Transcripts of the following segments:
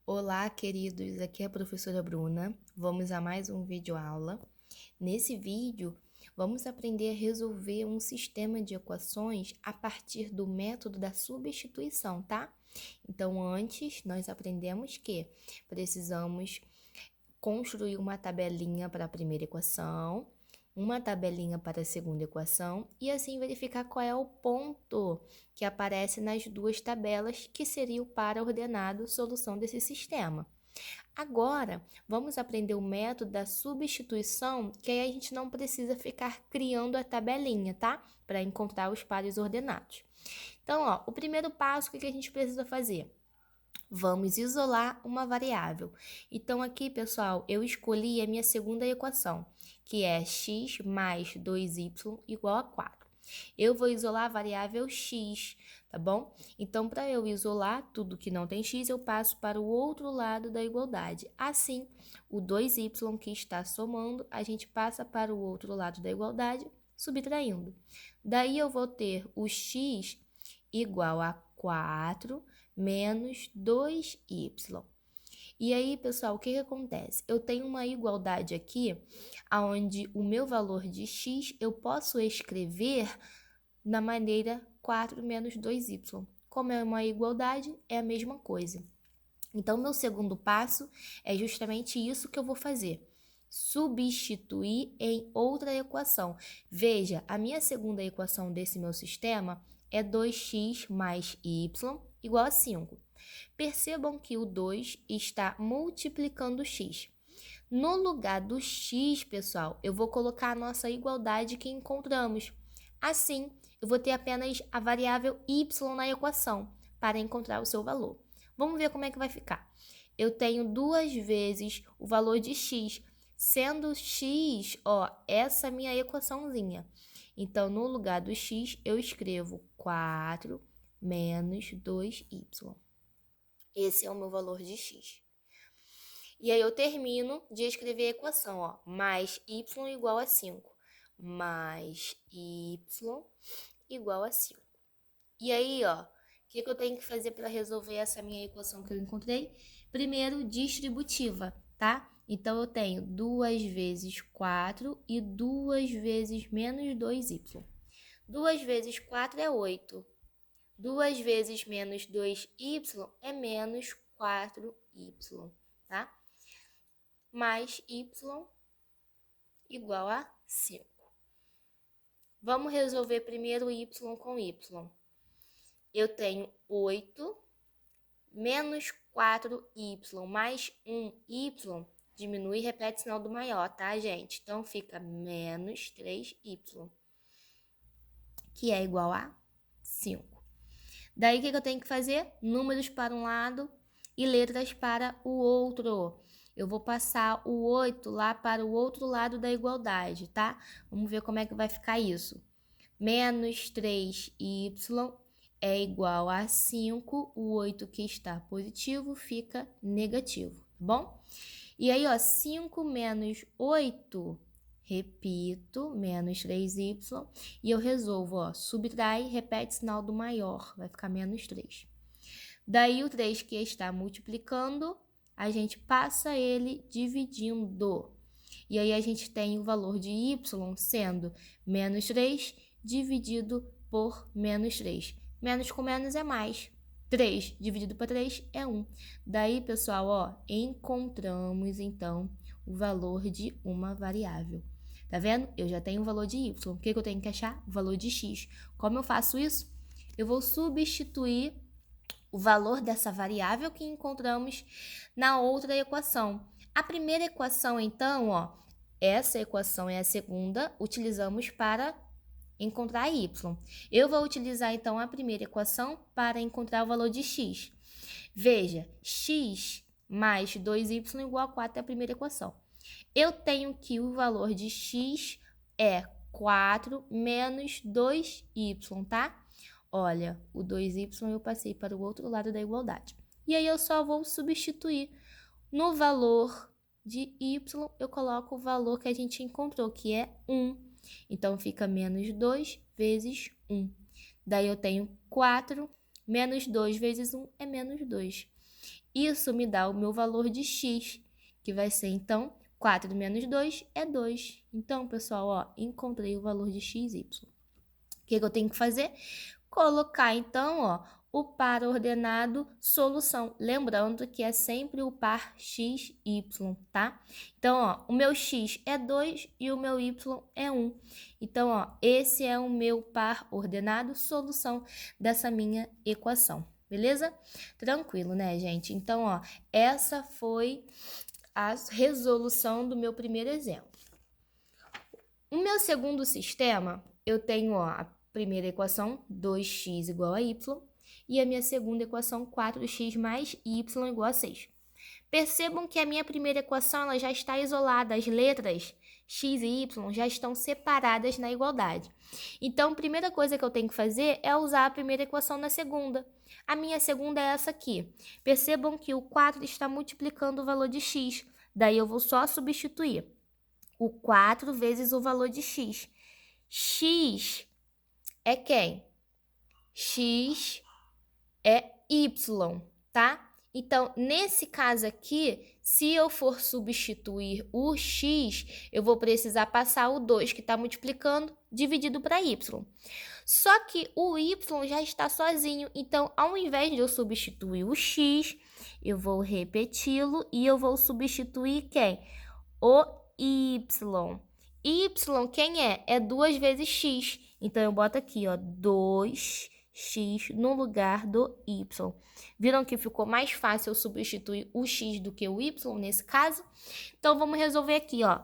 Olá, queridos, aqui é a professora Bruna. Vamos a mais um vídeo aula. Nesse vídeo, vamos aprender a resolver um sistema de equações a partir do método da substituição, tá? Então, antes, nós aprendemos que precisamos construir uma tabelinha para a primeira equação, uma tabelinha para a segunda equação e assim verificar qual é o ponto que aparece nas duas tabelas, que seria o par ordenado solução desse sistema. Agora, vamos aprender o método da substituição, que aí a gente não precisa ficar criando a tabelinha, tá? Para encontrar os pares ordenados. Então, o primeiro passo, o que a gente precisa fazer? Vamos isolar uma variável. Então, aqui, pessoal, eu escolhi a minha segunda equação, que é x mais 2y igual a 4. Eu vou isolar a variável x, tá bom? Então, para eu isolar tudo que não tem x, eu passo para o outro lado da igualdade. Assim, o 2y que está somando, a gente passa para o outro lado da igualdade, subtraindo. Daí, eu vou ter o x igual a 4 menos 2y. E aí, pessoal, o que acontece? Eu tenho uma igualdade aqui, onde o meu valor de x eu posso escrever na maneira 4 menos 2y. Como é uma igualdade, é a mesma coisa. Então, meu segundo passo é justamente isso que eu vou fazer. Substituir em outra equação. Veja, a minha segunda equação desse meu sistema é 2x mais y igual a 5. Percebam que o 2 está multiplicando x. No lugar do x, pessoal, eu vou colocar a nossa igualdade que encontramos. Assim, eu vou ter apenas a variável y na equação para encontrar o seu valor. Vamos ver como é que vai ficar. Eu tenho 2 vezes o valor de x, sendo x, essa minha equaçãozinha. Então, no lugar do x, eu escrevo 4 menos 2y. Esse é o meu valor de x. E aí, eu termino de escrever a equação, mais y igual a 5. Mais y igual a 5. E aí, o que eu tenho que fazer para resolver essa minha equação que eu encontrei? Primeiro, distributiva, tá? Então, eu tenho 2 vezes 4 e 2 vezes menos 2y. 2 vezes 4 é 8. 2 vezes menos 2y é menos 4y, tá? Mais y igual a 5. Vamos resolver primeiro y com y. Eu tenho 8 menos 4y mais 1y, diminui e repete o sinal do maior, tá, gente? Então, fica menos 3y, que é igual a 5. Daí, o que eu tenho que fazer? Números para um lado e letras para o outro. Eu vou passar o 8 lá para o outro lado da igualdade, tá? Vamos ver como é que vai ficar isso. Menos 3y é igual a 5, o 8 que está positivo fica negativo, tá bom? E aí, 5 menos 8, repito, menos 3y, e eu resolvo, subtrai, repete sinal do maior, vai ficar menos 3. Daí, o 3 que está multiplicando, a gente passa ele dividindo. E aí, a gente tem o valor de y sendo menos 3 dividido por menos 3. Menos com menos é mais. 3 dividido por 3 é 1. Daí, pessoal, encontramos, então, o valor de uma variável. Tá vendo? Eu já tenho o valor de y. O que eu tenho que achar? O valor de x. Como eu faço isso? Eu vou substituir o valor dessa variável que encontramos na outra equação. A primeira equação, então, essa equação é a segunda, utilizamos para encontrar y. Eu vou utilizar, então, a primeira equação para encontrar o valor de x. Veja, x mais 2y igual a 4 é a primeira equação. Eu tenho que o valor de x é 4 menos 2y, tá? Olha, o 2y eu passei para o outro lado da igualdade. E aí, eu só vou substituir. No valor de y, eu coloco o valor que a gente encontrou, que é 1. Então, fica menos 2 vezes 1. Daí, eu tenho 4, menos 2 vezes 1 é menos 2. Isso me dá o meu valor de x, que vai ser, então, 4 menos 2 é 2. Então, pessoal, ó, encontrei o valor de x, y. O que eu tenho que fazer? Colocar, então, ó, o par ordenado solução. Lembrando que é sempre o par x, y, tá? Então, ó, o meu x é 2 e o meu y é 1. Então, ó, esse é o meu par ordenado solução dessa minha equação. Beleza? Tranquilo, né, gente? Então, ó, essa foi a resolução do meu primeiro exemplo. O meu segundo sistema, eu tenho, ó, a primeira equação, 2x igual a y, e a minha segunda equação, 4x mais y igual a 6. Percebam que a minha primeira equação ela já está isolada, as letras x e y já estão separadas na igualdade. Então, a primeira coisa que eu tenho que fazer é usar a primeira equação na segunda. A minha segunda é essa aqui. Percebam que o 4 está multiplicando o valor de x, daí eu vou só substituir o 4 vezes o valor de x. X é quem? X é y, tá? Então, nesse caso aqui, se eu for substituir o x, eu vou precisar passar o 2, que está multiplicando, dividido para y. Só que o y já está sozinho, então, ao invés de eu substituir o x, eu vou repeti-lo e eu vou substituir quem? O y. Y, quem é? É 2 vezes x. Então, eu boto aqui, ó, 2x no lugar do y. Viram que ficou mais fácil eu substituir o x do que o y nesse caso? Então, vamos resolver aqui, ó.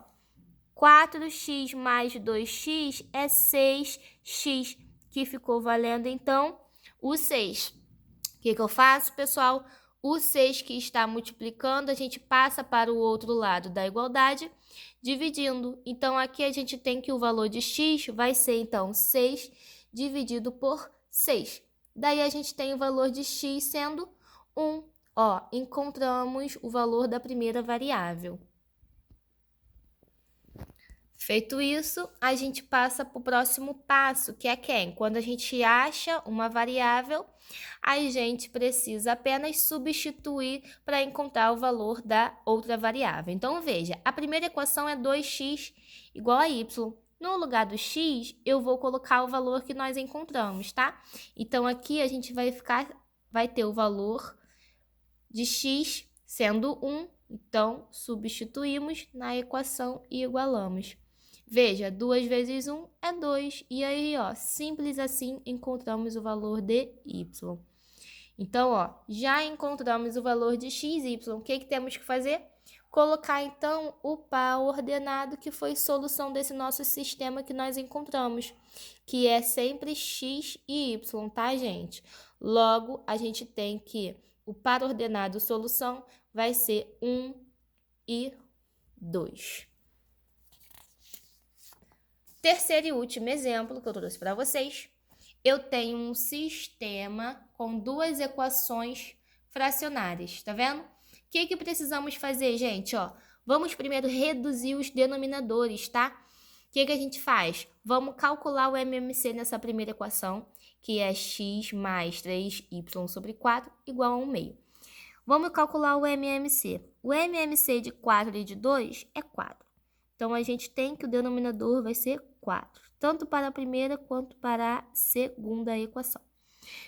4x mais 2x é 6x, que ficou valendo, então, o 6. O que eu faço, pessoal? O 6 que está multiplicando, a gente passa para o outro lado da igualdade, dividindo. Então, aqui a gente tem que o valor de x vai ser, então, 6 dividido por 6. Daí, a gente tem o valor de x sendo 1. Ó, encontramos o valor da primeira variável. Feito isso, a gente passa para o próximo passo, que é quem? Quando a gente acha uma variável, a gente precisa apenas substituir para encontrar o valor da outra variável. Então, veja, a primeira equação é 2x igual a y. No lugar do x, eu vou colocar o valor que nós encontramos, tá? Então, aqui a gente vai ter o valor de x sendo 1. Então, substituímos na equação e igualamos. Veja, 2 vezes 1 é 2. E aí, ó, simples assim, encontramos o valor de y. Então, ó, já encontramos o valor de x e y. O que temos que fazer? Colocar, então, o par ordenado, que foi solução desse nosso sistema que nós encontramos, que é sempre x e y, tá, gente? Logo, a gente tem que o par ordenado solução vai ser 1 e 2. Terceiro e último exemplo que eu trouxe para vocês, eu tenho um sistema com duas equações fracionárias, tá vendo? O que precisamos fazer, gente? Ó, vamos primeiro reduzir os denominadores, tá? O que a gente faz? Vamos calcular o MMC nessa primeira equação, que é x mais 3y sobre 4 igual a 1 meio. Vamos calcular o MMC. O MMC de 4 e de 2 é 4. Então, a gente tem que o denominador vai ser 4, tanto para a primeira quanto para a segunda equação.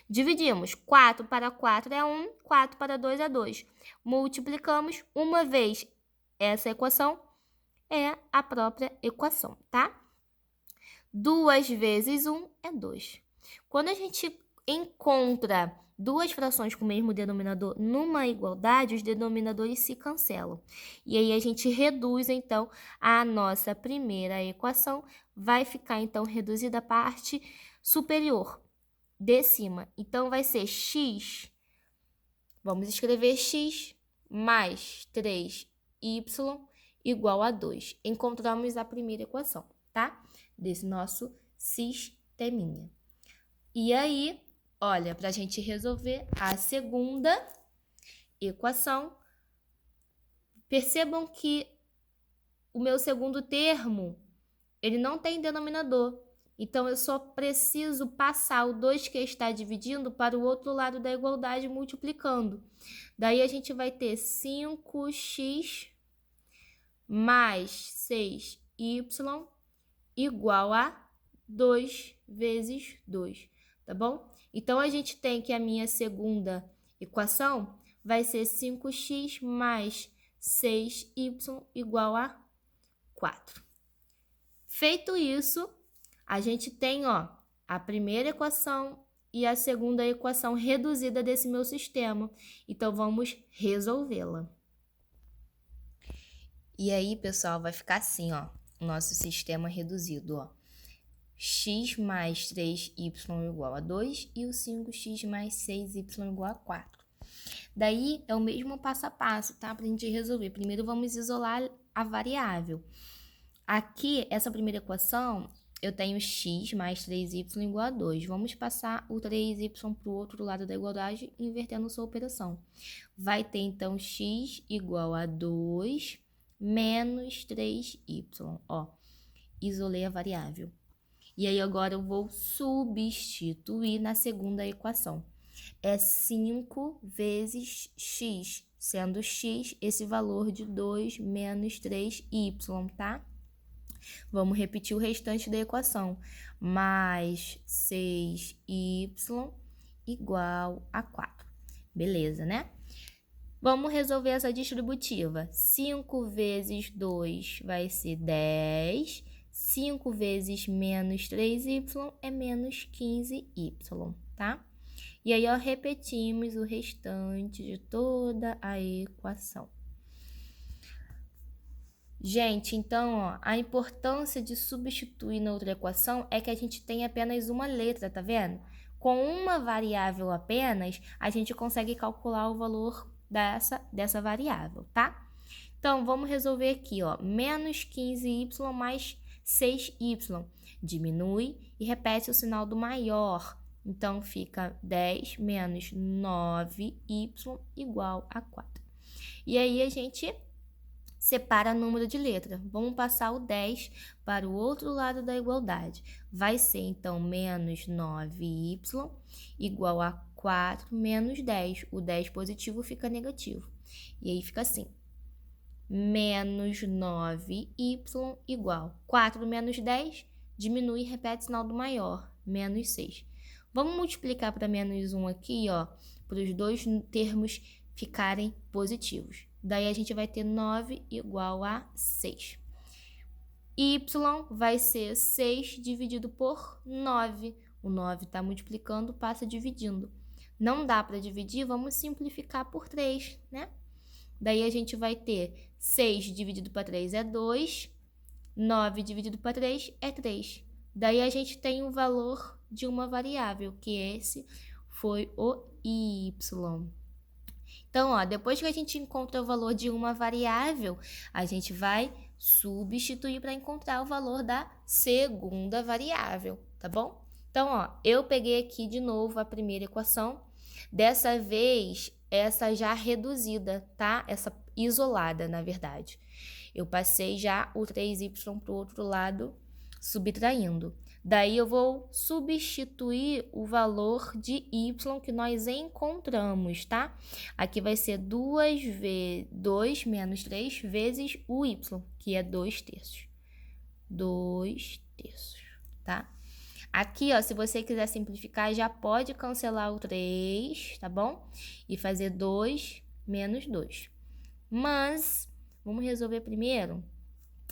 Dividimos, 4 para 4 é 1, 4 para 2 é 2. Multiplicamos uma vez essa equação, é a própria equação, tá? 2 vezes 1 é 2. Quando a gente encontra duas frações com o mesmo denominador numa igualdade, os denominadores se cancelam. E aí, a gente reduz, então, a nossa primeira equação. Vai ficar, então, reduzida a parte superior de cima. Então, vai ser x, vamos escrever x mais 3y igual a 2. Encontramos a primeira equação, tá? Desse nosso sisteminha. E aí, olha, para a gente resolver a segunda equação, percebam que o meu segundo termo, ele não tem denominador. Então, eu só preciso passar o 2 que está dividindo para o outro lado da igualdade multiplicando. Daí, a gente vai ter 5x mais 6y igual a 2 vezes 2, tá bom? Então, a gente tem que a minha segunda equação vai ser 5x mais 6y igual a 4. Feito isso, a gente tem, a primeira equação e a segunda equação reduzida desse meu sistema. Então, vamos resolvê-la. E aí, pessoal, vai ficar assim, o nosso sistema reduzido, x mais 3y igual a 2 e o 5x mais 6y igual a 4. Daí, é o mesmo passo a passo, tá? Para a gente resolver. Primeiro, vamos isolar a variável. Aqui, essa primeira equação, eu tenho x mais 3y igual a 2. Vamos passar o 3y para o outro lado da igualdade, invertendo sua operação. Vai ter, então, x igual a 2 menos 3y. Isolei a variável. E aí, agora eu vou substituir na segunda equação. É 5 vezes x, sendo x esse valor de 2 menos 3y, tá? Vamos repetir o restante da equação. Mais 6y igual a 4. Beleza, né? Vamos resolver essa distributiva. 5 vezes 2 vai ser 10. 5 vezes menos 3y é menos 15y, tá? E aí, repetimos o restante de toda a equação. Gente, então, a importância de substituir na outra equação é que a gente tem apenas uma letra, tá vendo? Com uma variável apenas, a gente consegue calcular o valor dessa variável, tá? Então, vamos resolver aqui, menos 15y mais 6y. Diminui e repete o sinal do maior. Então, fica 10 menos 9y igual a 4. E aí, a gente separa número de letra. Vamos passar o 10 para o outro lado da igualdade. Vai ser, então, menos 9y igual a 4 menos 10. O 10 positivo fica negativo. E aí, fica assim. Menos 9y igual 4 menos 10, diminui e repete o sinal do maior, menos 6. Vamos multiplicar para menos 1 aqui, para os dois termos ficarem positivos. Daí, a gente vai ter 9 igual a 6. Y vai ser 6 dividido por 9. O 9 está multiplicando, passa dividindo. Não dá para dividir, vamos simplificar por 3, né? Daí, a gente vai ter 6 dividido por 3 é 2. 9 dividido por 3 é 3. Daí, a gente tem o valor de uma variável, que esse foi o y. Então, depois que a gente encontra o valor de uma variável, a gente vai substituir para encontrar o valor da segunda variável, tá bom? Então, eu peguei aqui de novo a primeira equação. Dessa vez, essa já reduzida, tá? Essa isolada, na verdade. Eu passei já o 3y para o outro lado, subtraindo. Daí, eu vou substituir o valor de y que nós encontramos, tá? Aqui vai ser 2 menos 3 vezes o y, que é 2/3. 2/3, tá? Aqui, se você quiser simplificar, já pode cancelar o 3, tá bom? E fazer 2 menos 2. Mas, vamos resolver primeiro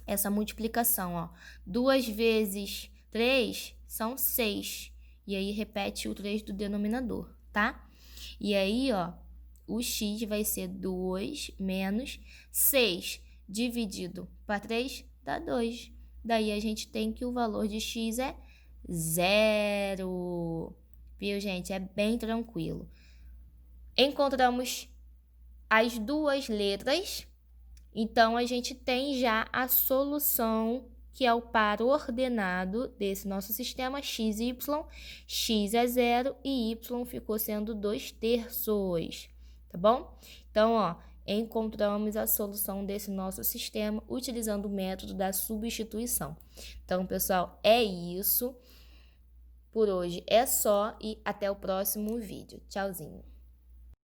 essa multiplicação, 2 vezes 3 são 6. E aí, repete o 3 do denominador, tá? E aí, o x vai ser 2 menos 6 dividido para 3 dá 2. Daí, a gente tem que o valor de x é 0. Viu, gente? É bem tranquilo. Encontramos as duas letras. Então, a gente tem já a solução, que é o par ordenado desse nosso sistema, x e y. X é 0 e y ficou sendo 2/3, tá bom? Então, encontramos a solução desse nosso sistema utilizando o método da substituição. Então, pessoal, é isso. Por hoje é só e até o próximo vídeo. Tchauzinho!